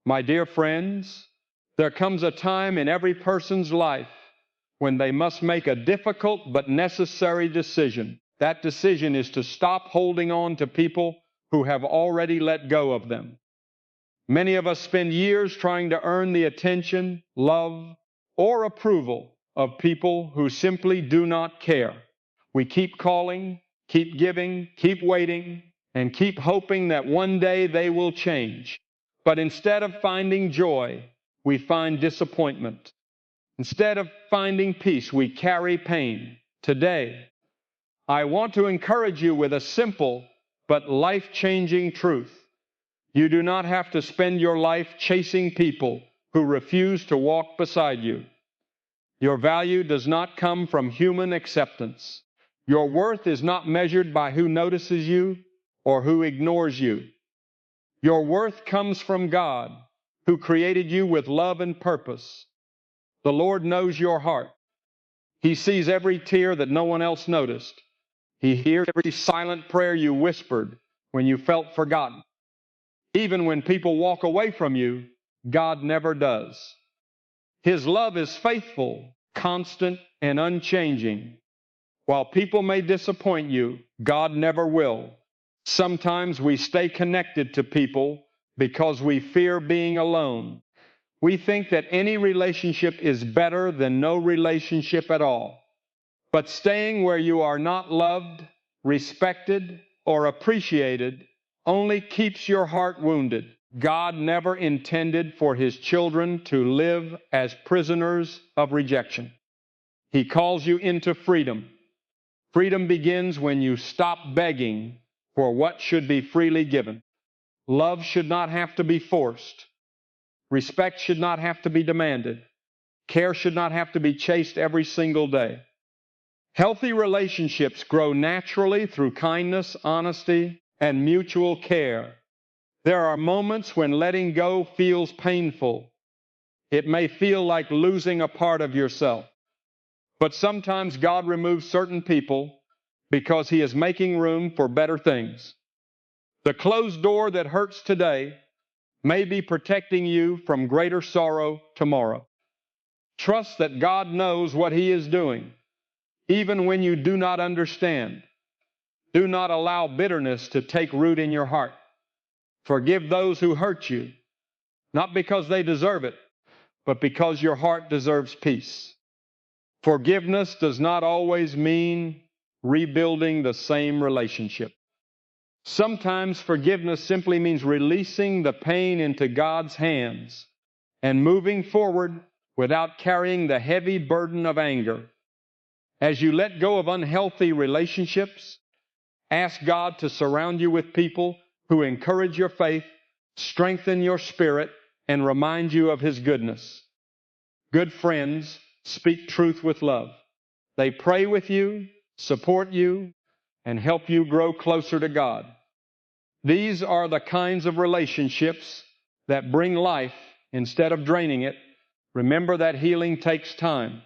My dear friends, there comes a time in every person's life when they must make a difficult but necessary decision. That decision is to stop holding on to people who have already let go of them. Many of us spend years trying to earn the attention, love, or approval of people who simply do not care. We keep calling, keep giving, keep waiting, and keep hoping that one day they will change. But instead of finding joy, we find disappointment. Instead of finding peace, we carry pain. Today, I want to encourage you with a simple but life-changing truth. You do not have to spend your life chasing people who refuse to walk beside you. Your value does not come from human acceptance. Your worth is not measured by who notices you or who ignores you. Your worth comes from God, who created you with love and purpose. The Lord knows your heart. He sees every tear that no one else noticed. He hears every silent prayer you whispered when you felt forgotten. Even when people walk away from you, God never does. His love is faithful, constant, and unchanging. While people may disappoint you, God never will. Sometimes we stay connected to people because we fear being alone. We think that any relationship is better than no relationship at all. But staying where you are not loved, respected, or appreciated only keeps your heart wounded. God never intended for His children to live as prisoners of rejection. He calls you into freedom. Freedom begins when you stop begging for what should be freely given. Love should not have to be forced. Respect should not have to be demanded. Care should not have to be chased every single day. Healthy relationships grow naturally through kindness, honesty, and mutual care. There are moments when letting go feels painful. It may feel like losing a part of yourself. But sometimes God removes certain people because He is making room for better things. The closed door that hurts today may be protecting you from greater sorrow tomorrow. Trust that God knows what He is doing, even when you do not understand. Do not allow bitterness to take root in your heart. Forgive those who hurt you, not because they deserve it, but because your heart deserves peace. Forgiveness does not always mean rebuilding the same relationship. Sometimes forgiveness simply means releasing the pain into God's hands and moving forward without carrying the heavy burden of anger. As you let go of unhealthy relationships, ask God to surround you with people who encourage your faith, strengthen your spirit, and remind you of His goodness. Good friends speak truth with love. They pray with you, support you, and help you grow closer to God. These are the kinds of relationships that bring life instead of draining it. Remember that healing takes time.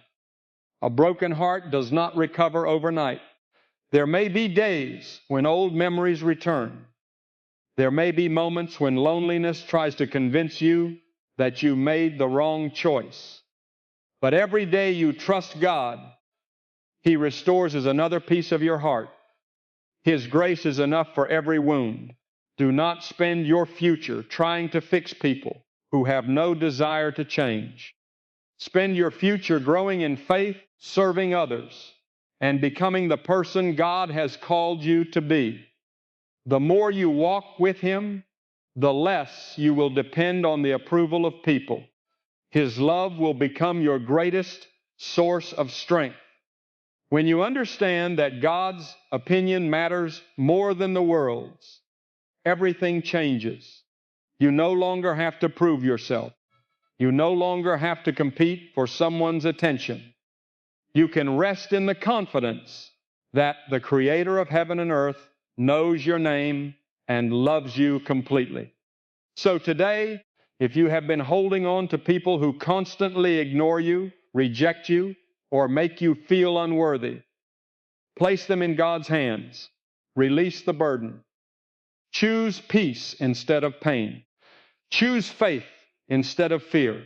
A broken heart does not recover overnight. There may be days when old memories return. There may be moments when loneliness tries to convince you that you made the wrong choice. But every day you trust God, He restores another piece of your heart. His grace is enough for every wound. Do not spend your future trying to fix people who have no desire to change. Spend your future growing in faith, serving others, and becoming the person God has called you to be. The more you walk with Him, the less you will depend on the approval of people. His love will become your greatest source of strength. When you understand that God's opinion matters more than the world's, everything changes. You no longer have to prove yourself. You no longer have to compete for someone's attention. You can rest in the confidence that the Creator of heaven and earth knows your name and loves you completely. So today, if you have been holding on to people who constantly ignore you, reject you, or make you feel unworthy, place them in God's hands. Release the burden. Choose peace instead of pain. Choose faith instead of fear.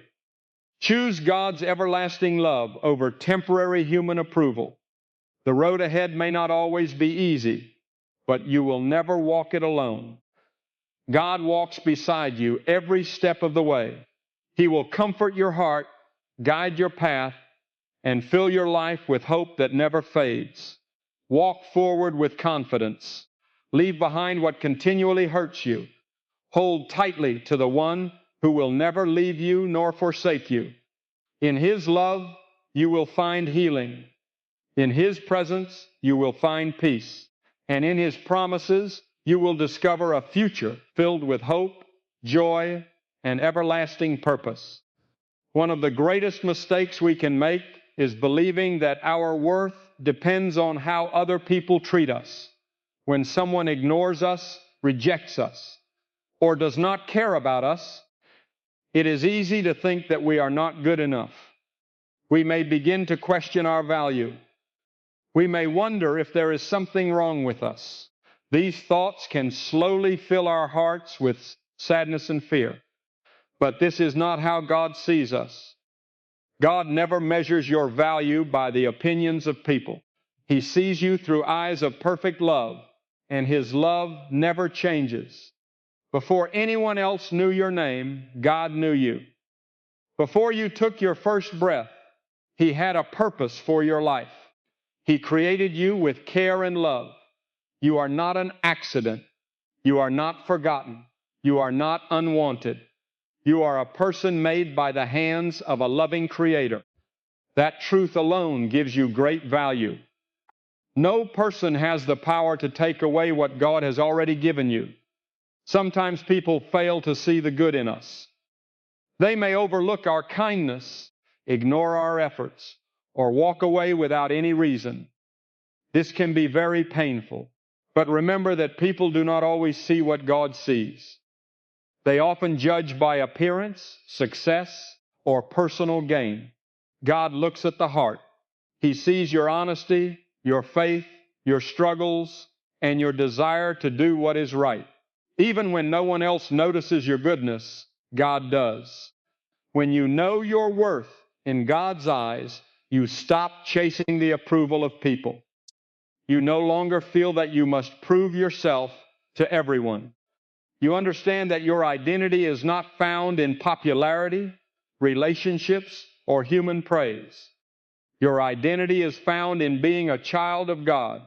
Choose God's everlasting love over temporary human approval. The road ahead may not always be easy, but you will never walk it alone. God walks beside you every step of the way. He will comfort your heart, guide your path, and fill your life with hope that never fades. Walk forward with confidence. Leave behind what continually hurts you. Hold tightly to the one who will never leave you nor forsake you. In His love, you will find healing. In His presence, you will find peace. And in His promises, you will discover a future filled with hope, joy, and everlasting purpose. One of the greatest mistakes we can make is believing that our worth depends on how other people treat us. When someone ignores us, rejects us, or does not care about us, it is easy to think that we are not good enough. We may begin to question our value. We may wonder if there is something wrong with us. These thoughts can slowly fill our hearts with sadness and fear. But this is not how God sees us. God never measures your value by the opinions of people. He sees you through eyes of perfect love, and His love never changes. Before anyone else knew your name, God knew you. Before you took your first breath, He had a purpose for your life. He created you with care and love. You are not an accident. You are not forgotten. You are not unwanted. You are a person made by the hands of a loving Creator. That truth alone gives you great value. No person has the power to take away what God has already given you. Sometimes people fail to see the good in us. They may overlook our kindness, ignore our efforts, or walk away without any reason. This can be very painful. But remember that people do not always see what God sees. They often judge by appearance, success, or personal gain. God looks at the heart. He sees your honesty, your faith, your struggles, and your desire to do what is right. Even when no one else notices your goodness, God does. When you know your worth in God's eyes, you stop chasing the approval of people. You no longer feel that you must prove yourself to everyone. You understand that your identity is not found in popularity, relationships, or human praise. Your identity is found in being a child of God.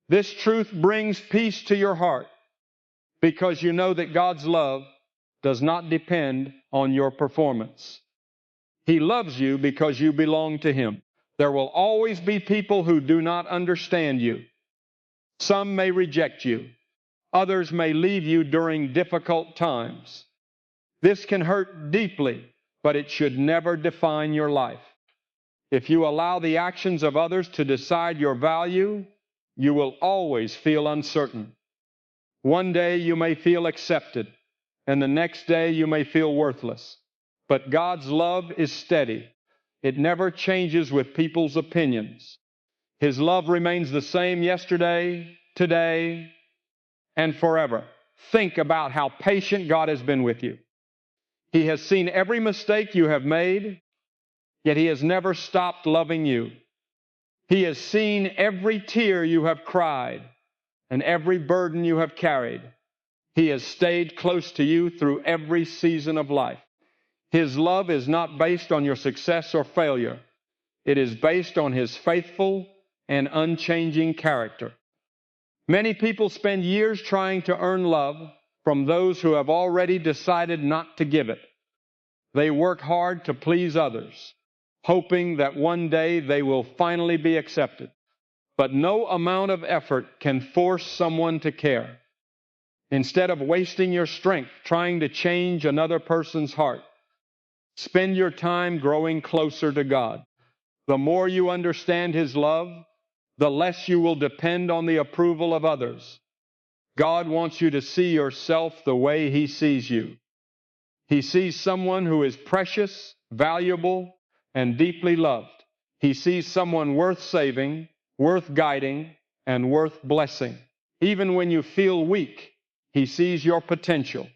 This truth brings peace to your heart because you know that God's love does not depend on your performance. He loves you because you belong to Him. There will always be people who do not understand you. Some may reject you. Others may leave you during difficult times. This can hurt deeply, but it should never define your life. If you allow the actions of others to decide your value, you will always feel uncertain. One day you may feel accepted, and the next day you may feel worthless. But God's love is steady. It never changes with people's opinions. His love remains the same yesterday, today, and forever. Think about how patient God has been with you. He has seen every mistake you have made, yet He has never stopped loving you. He has seen every tear you have cried and every burden you have carried. He has stayed close to you through every season of life. His love is not based on your success or failure. It is based on His faithful and unchanging character. Many people spend years trying to earn love from those who have already decided not to give it. They work hard to please others, hoping that one day they will finally be accepted. But no amount of effort can force someone to care. Instead of wasting your strength trying to change another person's heart, spend your time growing closer to God. The more you understand His love, the less you will depend on the approval of others. God wants you to see yourself the way He sees you. He sees someone who is precious, valuable, and deeply loved. He sees someone worth saving, worth guiding, and worth blessing. Even when you feel weak, He sees your potential.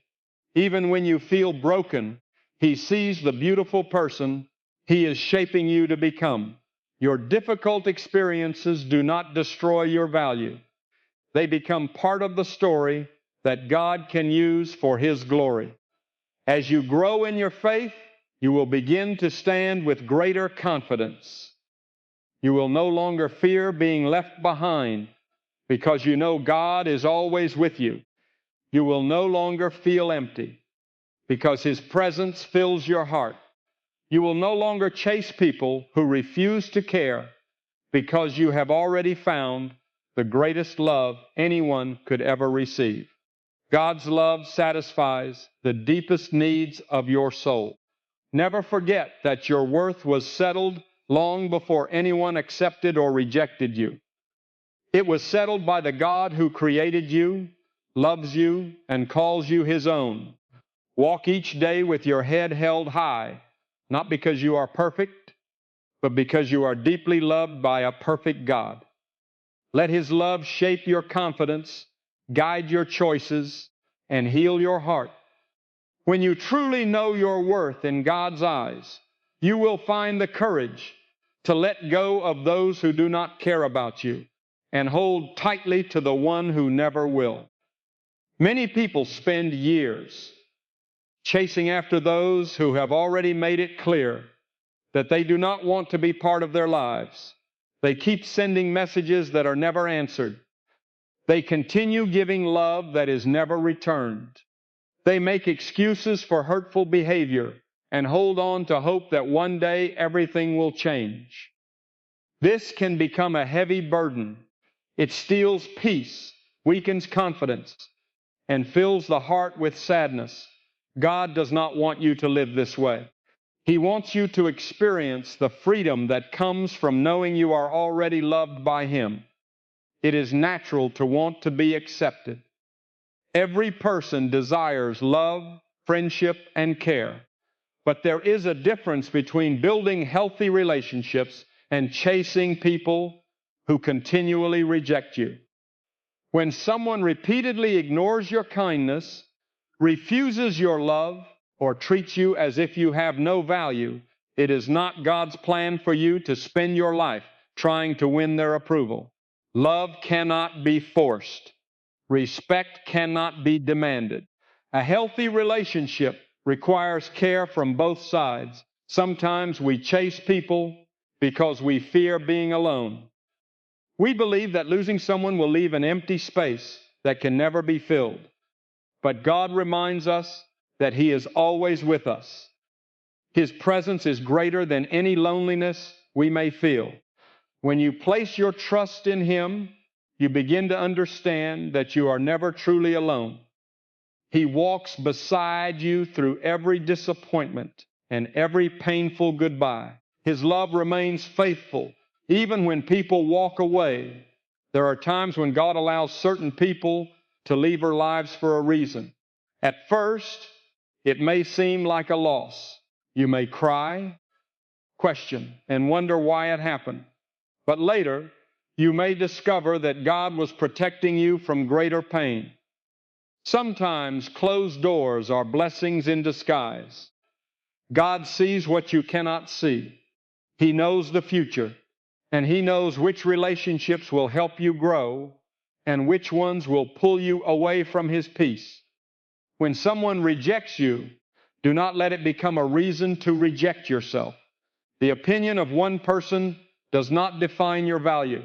Even when you feel broken, He sees the beautiful person He is shaping you to become. Your difficult experiences do not destroy your value. They become part of the story that God can use for His glory. As you grow in your faith, you will begin to stand with greater confidence. You will no longer fear being left behind because you know God is always with you. You will no longer feel empty because His presence fills your heart. You will no longer chase people who refuse to care because you have already found the greatest love anyone could ever receive. God's love satisfies the deepest needs of your soul. Never forget that your worth was settled long before anyone accepted or rejected you. It was settled by the God who created you, loves you, and calls you His own. Walk each day with your head held high, not because you are perfect, but because you are deeply loved by a perfect God. Let His love shape your confidence, guide your choices, and heal your heart. When you truly know your worth in God's eyes, you will find the courage to let go of those who do not care about you and hold tightly to the one who never will. Many people spend years chasing after those who have already made it clear that they do not want to be part of their lives. They keep sending messages that are never answered. They continue giving love that is never returned. They make excuses for hurtful behavior and hold on to hope that one day everything will change. This can become a heavy burden. It steals peace, weakens confidence, and fills the heart with sadness. God does not want you to live this way. He wants you to experience the freedom that comes from knowing you are already loved by Him. It is natural to want to be accepted. Every person desires love, friendship, and care. But there is a difference between building healthy relationships and chasing people who continually reject you. When someone repeatedly ignores your kindness, refuses your love, or treats you as if you have no value, it is not God's plan for you to spend your life trying to win their approval. Love cannot be forced. Respect cannot be demanded. A healthy relationship requires care from both sides. Sometimes we chase people because we fear being alone. We believe that losing someone will leave an empty space that can never be filled. But God reminds us that He is always with us. His presence is greater than any loneliness we may feel. When you place your trust in Him, you begin to understand that you are never truly alone. He walks beside you through every disappointment and every painful goodbye. His love remains faithful even when people walk away. There are times when God allows certain people to leave our lives for a reason. At first, it may seem like a loss. You may cry, question, and wonder why it happened. But later, you may discover that God was protecting you from greater pain. Sometimes closed doors are blessings in disguise. God sees what you cannot see. He knows the future, and He knows which relationships will help you grow and which ones will pull you away from His peace. When someone rejects you, do not let it become a reason to reject yourself. The opinion of one person does not define your value.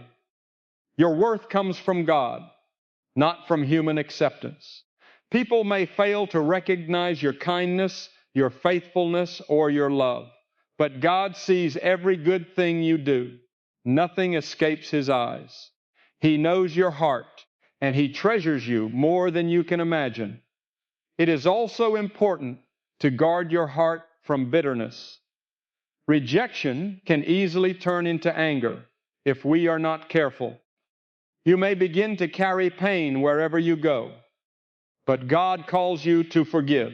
Your worth comes from God, not from human acceptance. People may fail to recognize your kindness, your faithfulness, or your love, but God sees every good thing you do. Nothing escapes His eyes. He knows your heart, and He treasures you more than you can imagine. It is also important to guard your heart from bitterness. Rejection can easily turn into anger if we are not careful. You may begin to carry pain wherever you go, but God calls you to forgive.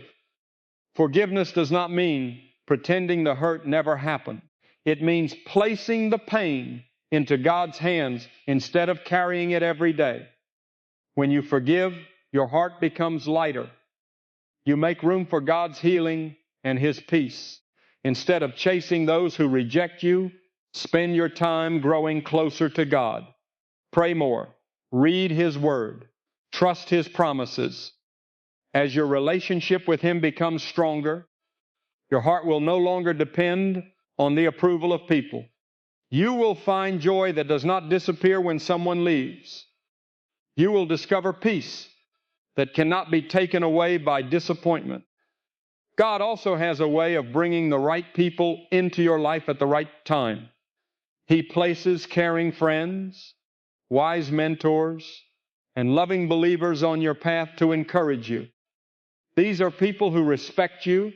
Forgiveness does not mean pretending the hurt never happened. It means placing the pain into God's hands instead of carrying it every day. When you forgive, your heart becomes lighter. You make room for God's healing, and His peace. Instead of chasing those who reject you, spend your time growing closer to God. Pray more. Read His Word. Trust His promises. As your relationship with Him becomes stronger, your heart will no longer depend on the approval of people. You will find joy that does not disappear when someone leaves. You will discover peace that cannot be taken away by disappointment. God also has a way of bringing the right people into your life at the right time. He places caring friends, wise mentors, and loving believers on your path to encourage you. These are people who respect you,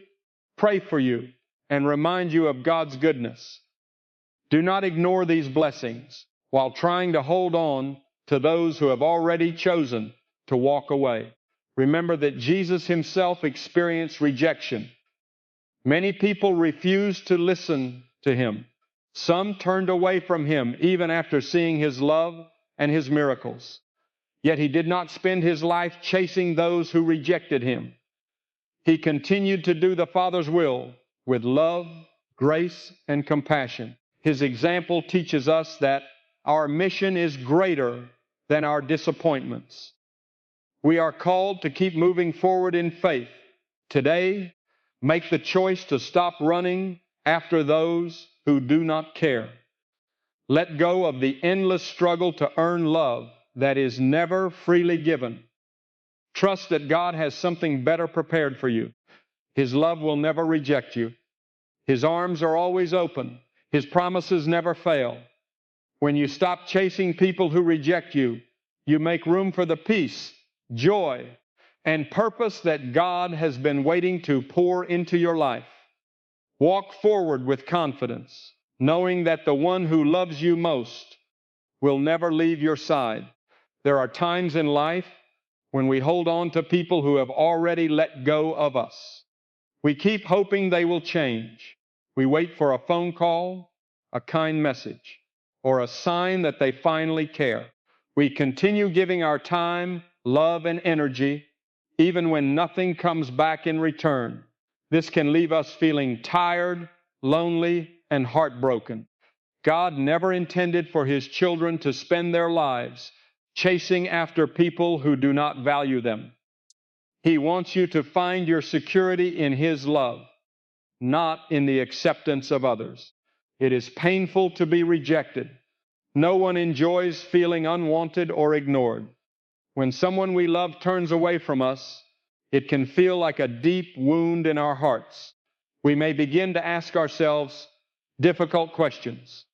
pray for you, and remind you of God's goodness. Do not ignore these blessings while trying to hold on to those who have already chosen to walk away. Remember that Jesus Himself experienced rejection. Many people refused to listen to Him. Some turned away from Him even after seeing His love and His miracles. Yet He did not spend His life chasing those who rejected Him. He continued to do the Father's will with love, grace, and compassion. His example teaches us that our mission is greater than our disappointments. We are called to keep moving forward in faith. Today, make the choice to stop running after those who do not care. Let go of the endless struggle to earn love that is never freely given. Trust that God has something better prepared for you. His love will never reject you. His arms are always open. His promises never fail. When you stop chasing people who reject you, you make room for the peace, joy, and purpose that God has been waiting to pour into your life. Walk forward with confidence, knowing that the one who loves you most will never leave your side. There are times in life when we hold on to people who have already let go of us. We keep hoping they will change. We wait for a phone call, a kind message, or a sign that they finally care. We continue giving our time, love, and energy, even when nothing comes back in return. This can leave us feeling tired, lonely, and heartbroken. God never intended for His children to spend their lives chasing after people who do not value them. He wants you to find your security in His love, not in the acceptance of others. It is painful to be rejected. No one enjoys feeling unwanted or ignored. When someone we love turns away from us, it can feel like a deep wound in our hearts. We may begin to ask ourselves difficult questions.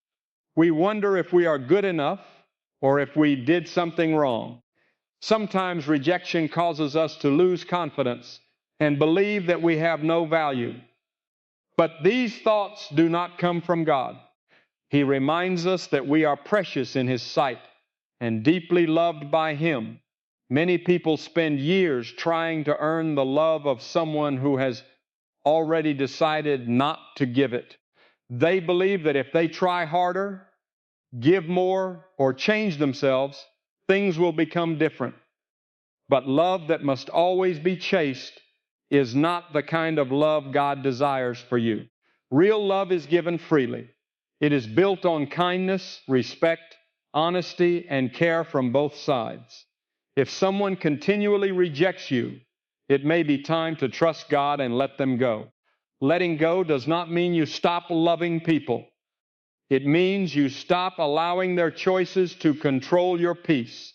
We wonder if we are good enough or if we did something wrong. Sometimes rejection causes us to lose confidence and believe that we have no value. But these thoughts do not come from God. He reminds us that we are precious in His sight and deeply loved by Him. Many people spend years trying to earn the love of someone who has already decided not to give it. They believe that if they try harder, give more, or change themselves, things will become different. But love that must always be chased is not the kind of love God desires for you. Real love is given freely. It is built on kindness, respect, honesty, and care from both sides. If someone continually rejects you, it may be time to trust God and let them go. Letting go does not mean you stop loving people. It means you stop allowing their choices to control your peace.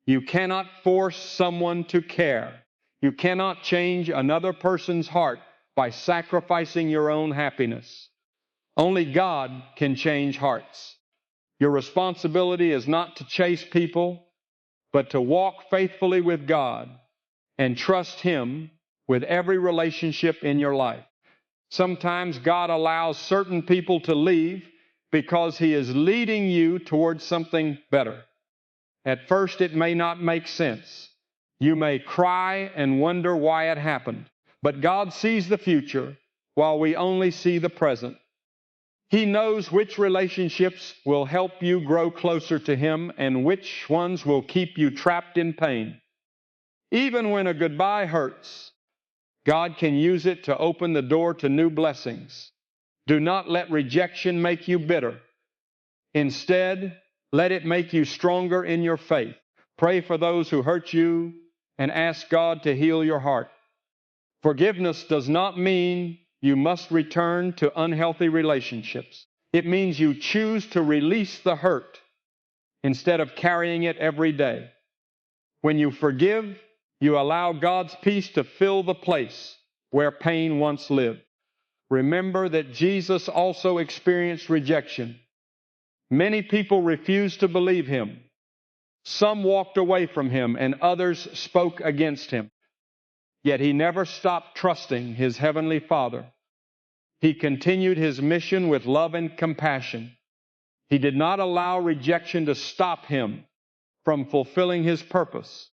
You cannot force someone to care. You cannot change another person's heart by sacrificing your own happiness. Only God can change hearts. Your responsibility is not to chase people, but to walk faithfully with God and trust Him with every relationship in your life. Sometimes God allows certain people to leave because He is leading you towards something better. At first, it may not make sense. You may cry and wonder why it happened. But God sees the future while we only see the present. He knows which relationships will help you grow closer to Him and which ones will keep you trapped in pain. Even when a goodbye hurts, God can use it to open the door to new blessings. Do not let rejection make you bitter. Instead, let it make you stronger in your faith. Pray for those who hurt you and ask God to heal your heart. Forgiveness does not mean you must return to unhealthy relationships. It means you choose to release the hurt instead of carrying it every day. When you forgive, you allow God's peace to fill the place where pain once lived. Remember that Jesus also experienced rejection. Many people refused to believe him. Some walked away from him, and others spoke against him. Yet he never stopped trusting his heavenly Father. He continued his mission with love and compassion. He did not allow rejection to stop him from fulfilling his purpose.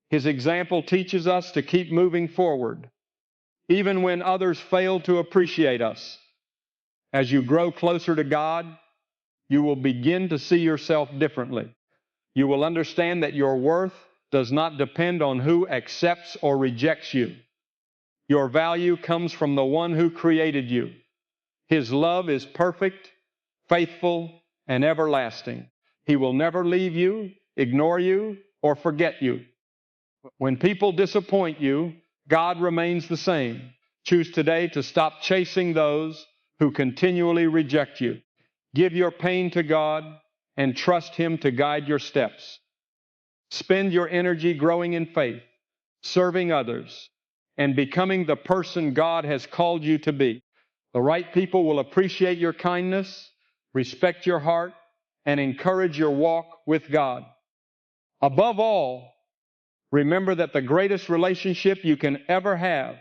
His example teaches us to keep moving forward, even when others fail to appreciate us. As you grow closer to God, you will begin to see yourself differently. You will understand that your worth does not depend on who accepts or rejects you. Your value comes from the one who created you. His love is perfect, faithful, and everlasting. He will never leave you, ignore you, or forget you. When people disappoint you, God remains the same. Choose today to stop chasing those who continually reject you. Give your pain to God and trust him to guide your steps. Spend your energy growing in faith, serving others, and becoming the person God has called you to be. The right people will appreciate your kindness, respect your heart, and encourage your walk with God. Above all, remember that the greatest relationship you can ever have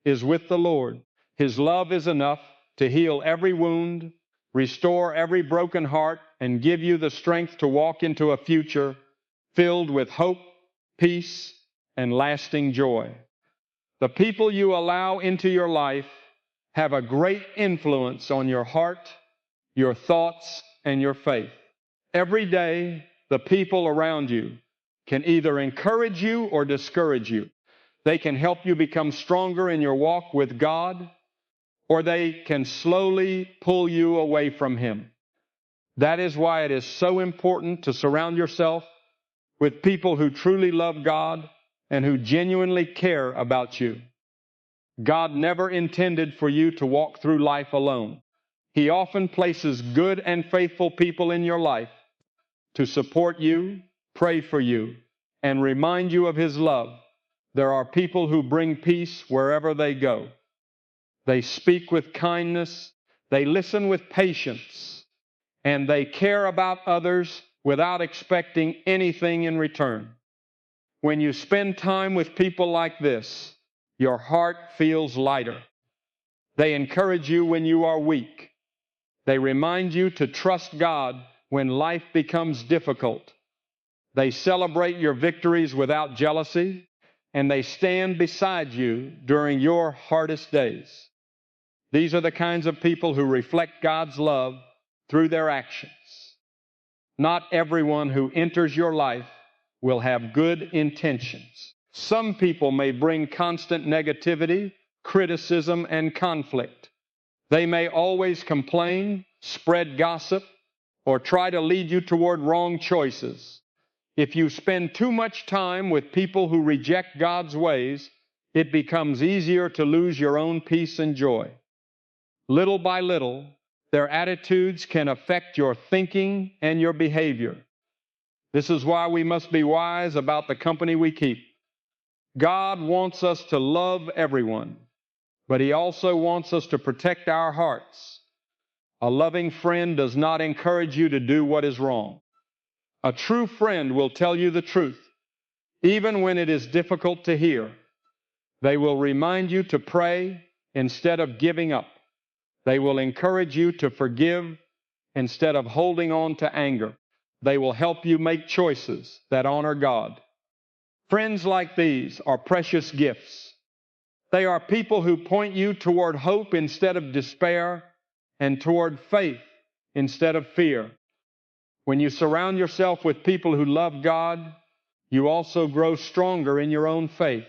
is with the Lord. His love is enough to heal every wound, restore every broken heart, and give you the strength to walk into a future filled with hope, peace, and lasting joy. The people you allow into your life have a great influence on your heart, your thoughts, and your faith. Every day, the people around you can either encourage you or discourage you. They can help you become stronger in your walk with God, or they can slowly pull you away from him. That is why it is so important to surround yourself with people who truly love God and who genuinely care about you. God never intended for you to walk through life alone. He often places good and faithful people in your life to support you, pray for you, and remind you of his love. There are people who bring peace wherever they go. They speak with kindness, they listen with patience, and they care about others without expecting anything in return. When you spend time with people like this, your heart feels lighter. They encourage you when you are weak. They remind you to trust God when life becomes difficult. They celebrate your victories without jealousy, and they stand beside you during your hardest days. These are the kinds of people who reflect God's love through their actions. Not everyone who enters your life will have good intentions. Some people may bring constant negativity, criticism, and conflict. They may always complain, spread gossip, or try to lead you toward wrong choices. If you spend too much time with people who reject God's ways, it becomes easier to lose your own peace and joy. Little by little, their attitudes can affect your thinking and your behavior. This is why we must be wise about the company we keep. God wants us to love everyone, but he also wants us to protect our hearts. A loving friend does not encourage you to do what is wrong. A true friend will tell you the truth, even when it is difficult to hear. They will remind you to pray instead of giving up. They will encourage you to forgive instead of holding on to anger. They will help you make choices that honor God. Friends like these are precious gifts. They are people who point you toward hope instead of despair and toward faith instead of fear. When you surround yourself with people who love God, you also grow stronger in your own faith.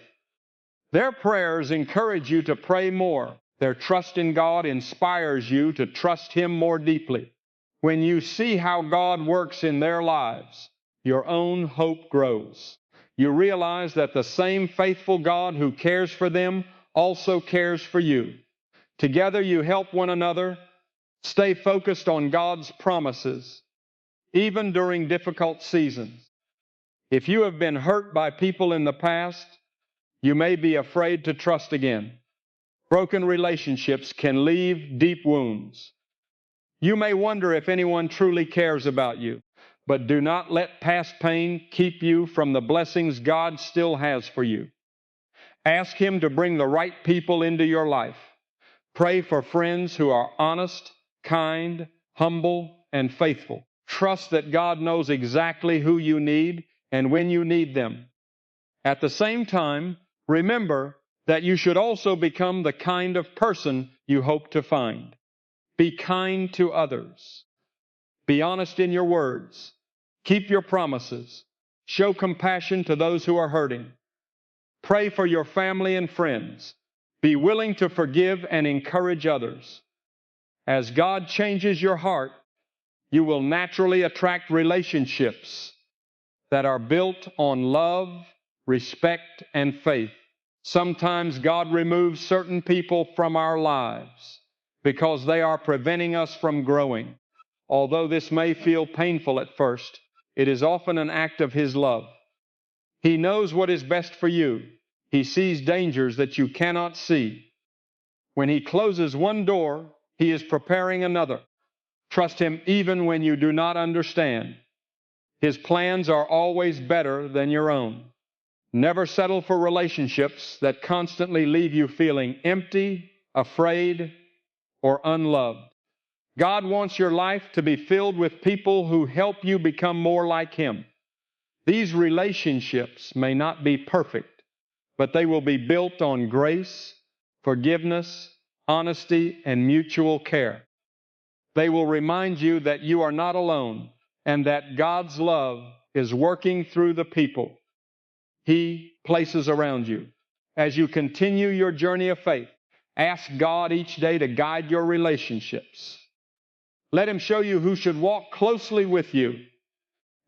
Their prayers encourage you to pray more. Their trust in God inspires you to trust Him more deeply. When you see how God works in their lives, your own hope grows. You realize that the same faithful God who cares for them also cares for you. Together you help one another stay focused on God's promises, even during difficult seasons. If you have been hurt by people in the past, you may be afraid to trust again. Broken relationships can leave deep wounds. You may wonder if anyone truly cares about you, but do not let past pain keep you from the blessings God still has for you. Ask Him to bring the right people into your life. Pray for friends who are honest, kind, humble, and faithful. Trust that God knows exactly who you need and when you need them. At the same time, remember that you should also become the kind of person you hope to find. Be kind to others. Be honest in your words. Keep your promises. Show compassion to those who are hurting. Pray for your family and friends. Be willing to forgive and encourage others. As God changes your heart, you will naturally attract relationships that are built on love, respect, and faith. Sometimes God removes certain people from our lives because they are preventing us from growing. Although this may feel painful at first, it is often an act of His love. He knows what is best for you. He sees dangers that you cannot see. When He closes one door, He is preparing another. Trust Him even when you do not understand. His plans are always better than your own. Never settle for relationships that constantly leave you feeling empty, afraid, or unloved. God wants your life to be filled with people who help you become more like Him. These relationships may not be perfect, but they will be built on grace, forgiveness, honesty, and mutual care. They will remind you that you are not alone and that God's love is working through the people He places around you. As you continue your journey of faith, ask God each day to guide your relationships. Let Him show you who should walk closely with you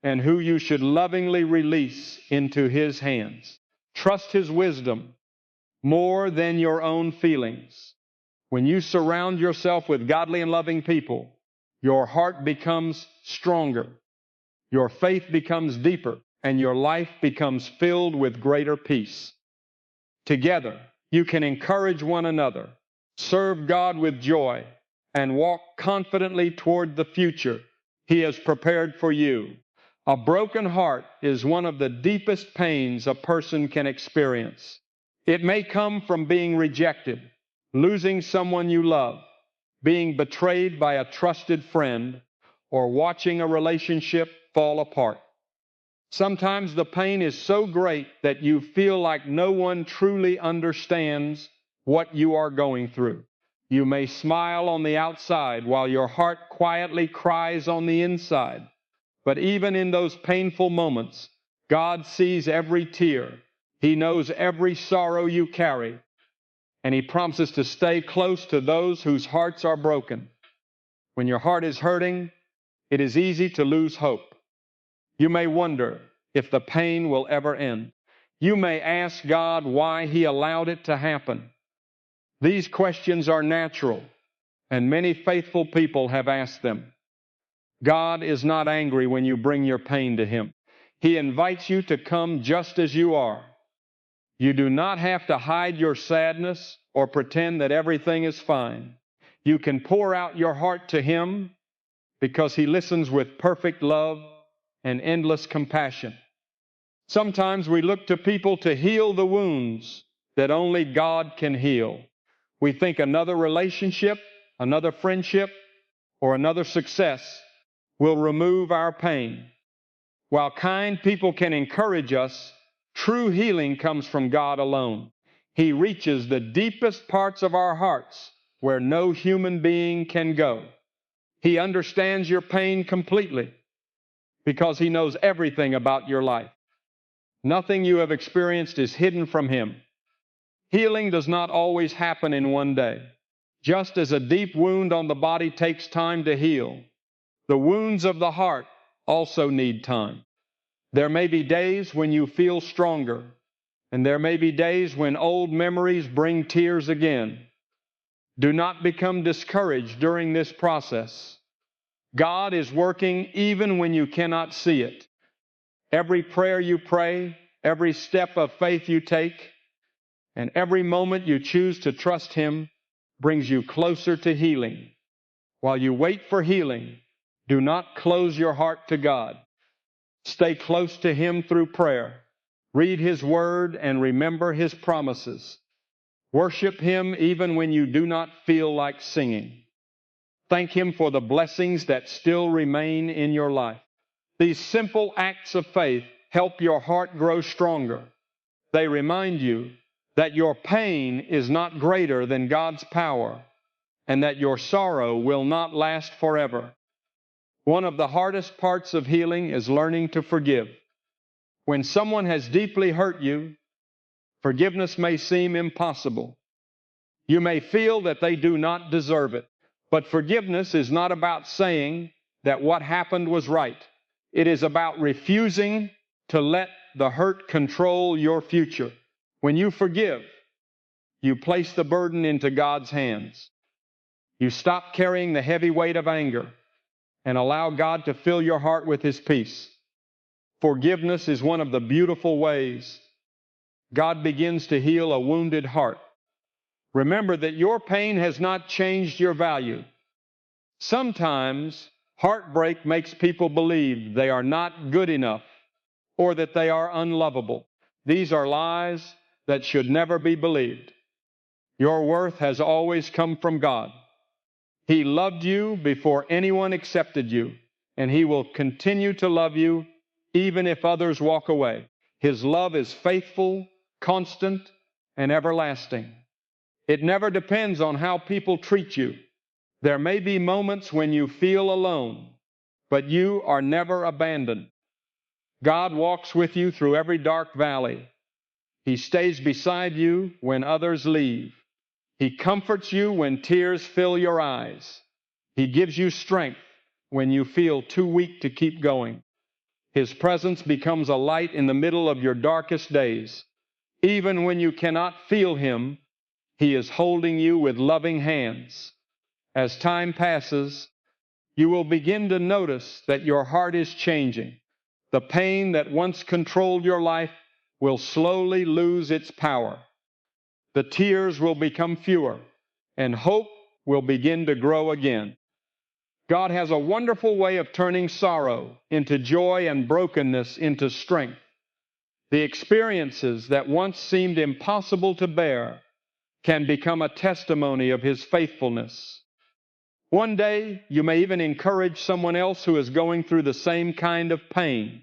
and who you should lovingly release into His hands. Trust His wisdom more than your own feelings. When you surround yourself with godly and loving people, your heart becomes stronger, your faith becomes deeper, and your life becomes filled with greater peace. Together, you can encourage one another, serve God with joy, and walk confidently toward the future He has prepared for you. A broken heart is one of the deepest pains a person can experience. It may come from being rejected, losing someone you love, being betrayed by a trusted friend, or watching a relationship fall apart. Sometimes the pain is so great that you feel like no one truly understands what you are going through. You may smile on the outside while your heart quietly cries on the inside. But even in those painful moments, God sees every tear. He knows every sorrow you carry, and He promises to stay close to those whose hearts are broken. When your heart is hurting, it is easy to lose hope. You may wonder if the pain will ever end. You may ask God why He allowed it to happen. These questions are natural, and many faithful people have asked them. God is not angry when you bring your pain to Him. He invites you to come just as you are. You do not have to hide your sadness or pretend that everything is fine. You can pour out your heart to Him because He listens with perfect love and endless compassion. Sometimes we look to people to heal the wounds that only God can heal. We think another relationship, another friendship, or another success will remove our pain. While kind people can encourage us, true healing comes from God alone. He reaches the deepest parts of our hearts where no human being can go. He understands your pain completely because He knows everything about your life. Nothing you have experienced is hidden from Him. Healing does not always happen in one day. Just as a deep wound on the body takes time to heal, the wounds of the heart also need time. There may be days when you feel stronger, and there may be days when old memories bring tears again. Do not become discouraged during this process. God is working even when you cannot see it. Every prayer you pray, every step of faith you take, and every moment you choose to trust Him brings you closer to healing. While you wait for healing, do not close your heart to God. Stay close to Him through prayer. Read His Word and remember His promises. Worship Him even when you do not feel like singing. Thank Him for the blessings that still remain in your life. These simple acts of faith help your heart grow stronger. They remind you that your pain is not greater than God's power and that your sorrow will not last forever. One of the hardest parts of healing is learning to forgive. When someone has deeply hurt you, forgiveness may seem impossible. You may feel that they do not deserve it. But forgiveness is not about saying that what happened was right. It is about refusing to let the hurt control your future. When you forgive, you place the burden into God's hands. You stop carrying the heavy weight of anger and allow God to fill your heart with His peace. Forgiveness is one of the beautiful ways God begins to heal a wounded heart. Remember that your pain has not changed your value. Sometimes heartbreak makes people believe they are not good enough or that they are unlovable. These are lies that should never be believed. Your worth has always come from God. He loved you before anyone accepted you, and He will continue to love you even if others walk away. His love is faithful, constant, and everlasting. It never depends on how people treat you. There may be moments when you feel alone, but you are never abandoned. God walks with you through every dark valley. He stays beside you when others leave. He comforts you when tears fill your eyes. He gives you strength when you feel too weak to keep going. His presence becomes a light in the middle of your darkest days. Even when you cannot feel Him, He is holding you with loving hands. As time passes, you will begin to notice that your heart is changing. The pain that once controlled your life will slowly lose its power. The tears will become fewer, and hope will begin to grow again. God has a wonderful way of turning sorrow into joy and brokenness into strength. The experiences that once seemed impossible to bear can become a testimony of His faithfulness. One day, you may even encourage someone else who is going through the same kind of pain,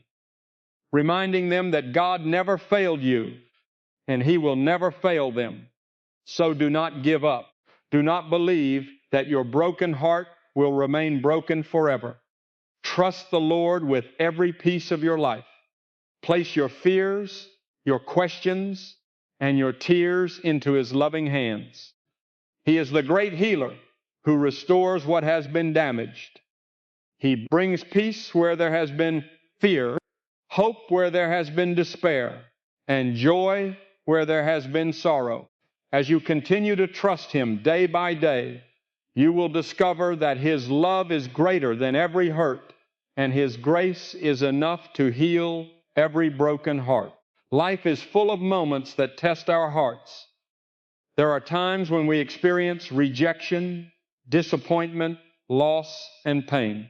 reminding them that God never failed you and He will never fail them. So do not give up. Do not believe that your broken heart will remain broken forever. Trust the Lord with every piece of your life. Place your fears, your questions, and your tears into His loving hands. He is the great healer who restores what has been damaged. He brings peace where there has been fear, hope where there has been despair, and joy where there has been sorrow. As you continue to trust Him day by day, you will discover that His love is greater than every hurt, and His grace is enough to heal every broken heart. Life is full of moments that test our hearts. There are times when we experience rejection, disappointment, loss, and pain.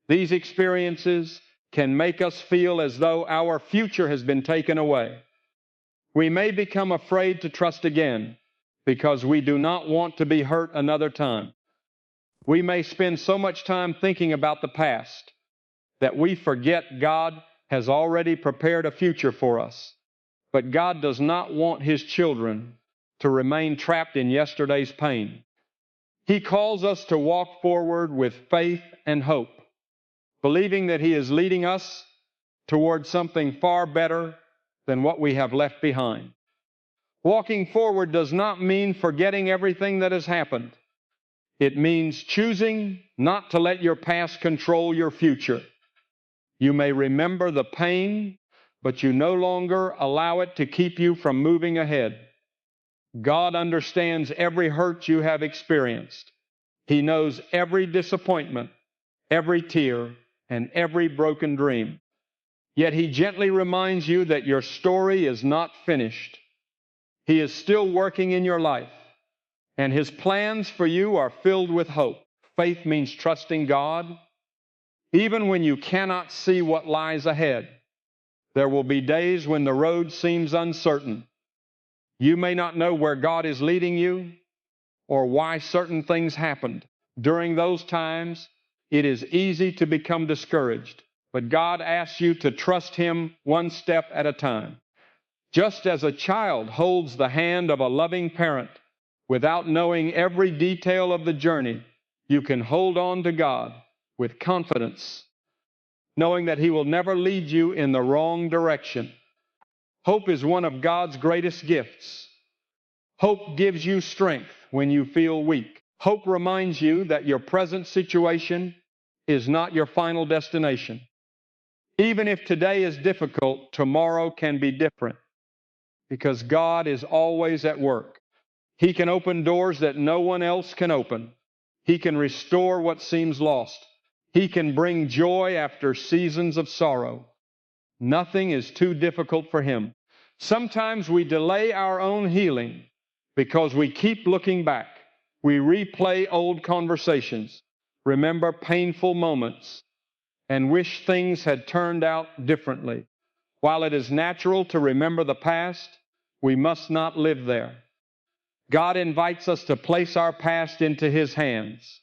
These experiences can make us feel as though our future has been taken away. We may become afraid to trust again because we do not want to be hurt another time. We may spend so much time thinking about the past that we forget God has already prepared a future for us. But God does not want His children to remain trapped in yesterday's pain. He calls us to walk forward with faith and hope, believing that He is leading us toward something far better than what we have left behind. Walking forward does not mean forgetting everything that has happened. It means choosing not to let your past control your future. You may remember the pain, but you no longer allow it to keep you from moving ahead. God understands every hurt you have experienced. He knows every disappointment, every tear, and every broken dream. Yet He gently reminds you that your story is not finished. He is still working in your life, and His plans for you are filled with hope. Faith means trusting God. Even when you cannot see what lies ahead, there will be days when the road seems uncertain. You may not know where God is leading you or why certain things happened. During those times, it is easy to become discouraged, but God asks you to trust Him one step at a time. Just as a child holds the hand of a loving parent without knowing every detail of the journey, you can hold on to God with confidence, knowing that He will never lead you in the wrong direction. Hope is one of God's greatest gifts. Hope gives you strength when you feel weak. Hope reminds you that your present situation is not your final destination. Even if today is difficult, tomorrow can be different because God is always at work. He can open doors that no one else can open. He can restore what seems lost. He can bring joy after seasons of sorrow. Nothing is too difficult for Him. Sometimes we delay our own healing because we keep looking back. We replay old conversations, remember painful moments, and wish things had turned out differently. While it is natural to remember the past, we must not live there. God invites us to place our past into His hands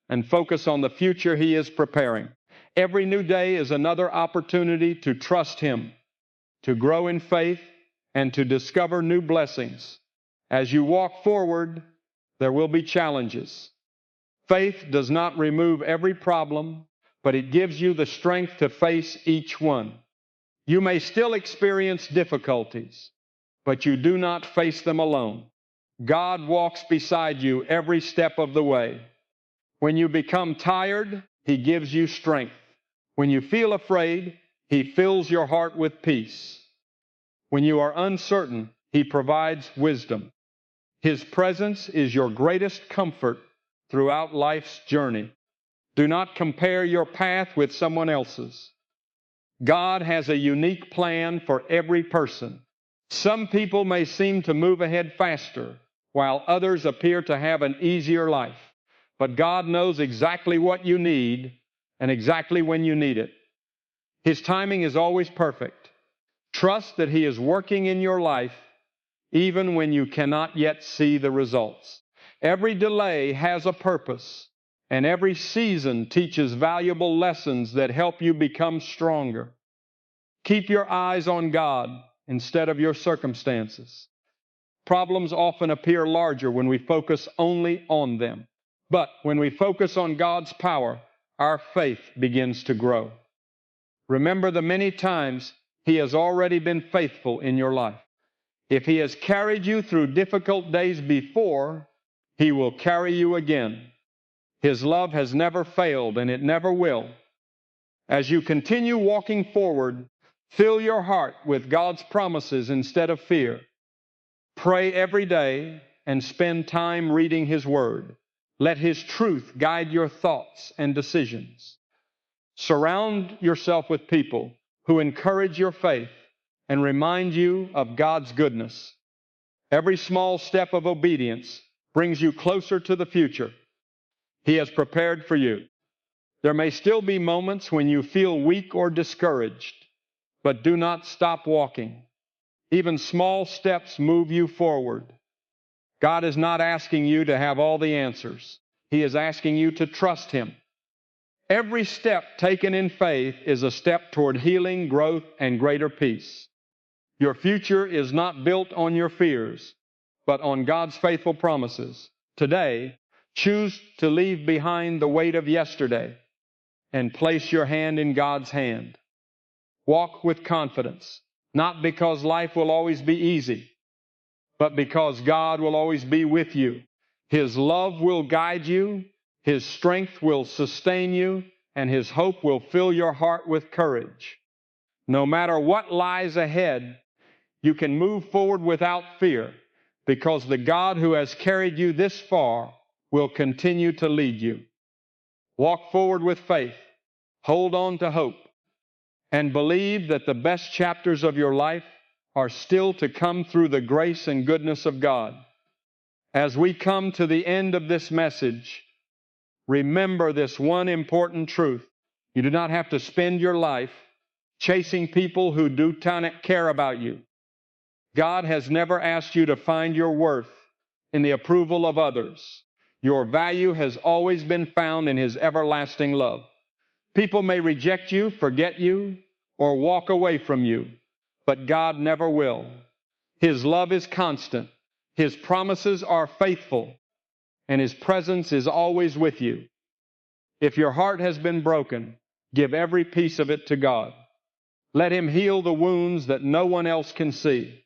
and focus on the future He is preparing. Every new day is another opportunity to trust Him, to grow in faith, and to discover new blessings. As you walk forward, there will be challenges. Faith does not remove every problem, but it gives you the strength to face each one. You may still experience difficulties, but you do not face them alone. God walks beside you every step of the way. When you become tired, He gives you strength. When you feel afraid, He fills your heart with peace. When you are uncertain, He provides wisdom. His presence is your greatest comfort throughout life's journey. Do not compare your path with someone else's. God has a unique plan for every person. Some people may seem to move ahead faster, while others appear to have an easier life. But God knows exactly what you need and exactly when you need it. His timing is always perfect. Trust that He is working in your life even when you cannot yet see the results. Every delay has a purpose, and every season teaches valuable lessons that help you become stronger. Keep your eyes on God instead of your circumstances. Problems often appear larger when we focus only on them. But when we focus on God's power, our faith begins to grow. Remember the many times He has already been faithful in your life. If He has carried you through difficult days before, He will carry you again. His love has never failed, and it never will. As you continue walking forward, fill your heart with God's promises instead of fear. Pray every day and spend time reading His Word. Let His truth guide your thoughts and decisions. Surround yourself with people who encourage your faith and remind you of God's goodness. Every small step of obedience brings you closer to the future He has prepared for you. There may still be moments when you feel weak or discouraged, but do not stop walking. Even small steps move you forward. God is not asking you to have all the answers. He is asking you to trust Him. Every step taken in faith is a step toward healing, growth, and greater peace. Your future is not built on your fears, but on God's faithful promises. Today, choose to leave behind the weight of yesterday and place your hand in God's hand. Walk with confidence, not because life will always be easy, but because God will always be with you. His love will guide you, His strength will sustain you, and His hope will fill your heart with courage. No matter what lies ahead, you can move forward without fear, because the God who has carried you this far will continue to lead you. Walk forward with faith, hold on to hope, and believe that the best chapters of your life are still to come through the grace and goodness of God. As we come to the end of this message, remember this one important truth. You do not have to spend your life chasing people who do not care about you. God has never asked you to find your worth in the approval of others. Your value has always been found in His everlasting love. People may reject you, forget you, or walk away from you, but God never will. His love is constant. His promises are faithful, and His presence is always with you. If your heart has been broken, give every piece of it to God. Let Him heal the wounds that no one else can see.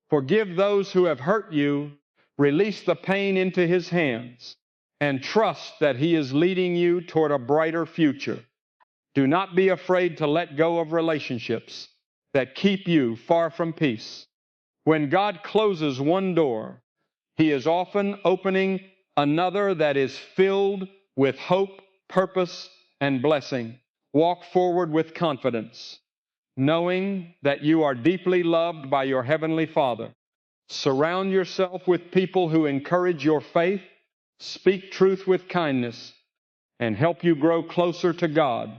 Forgive those who have hurt you, release the pain into His hands, and trust that He is leading you toward a brighter future. Do not be afraid to let go of relationships that keep you far from peace. When God closes one door, He is often opening another that is filled with hope, purpose, and blessing. Walk forward with confidence, knowing that you are deeply loved by your Heavenly Father. Surround yourself with people who encourage your faith, speak truth with kindness, and help you grow closer to God.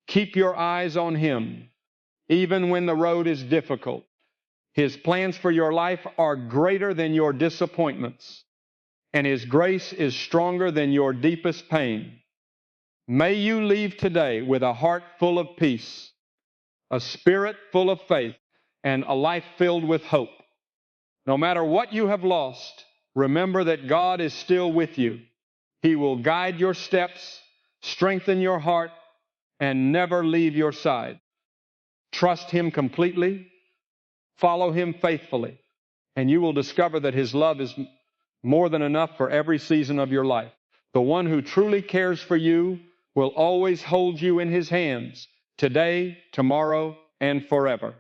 Keep your eyes on Him, even when the road is difficult. His plans for your life are greater than your disappointments, and His grace is stronger than your deepest pain. May you leave today with a heart full of peace, a spirit full of faith, and a life filled with hope. No matter what you have lost, remember that God is still with you. He will guide your steps, strengthen your heart, and never leave your side. Trust Him completely, follow Him faithfully, and you will discover that His love is more than enough for every season of your life. The one who truly cares for you will always hold you in His hands, today, tomorrow, and forever.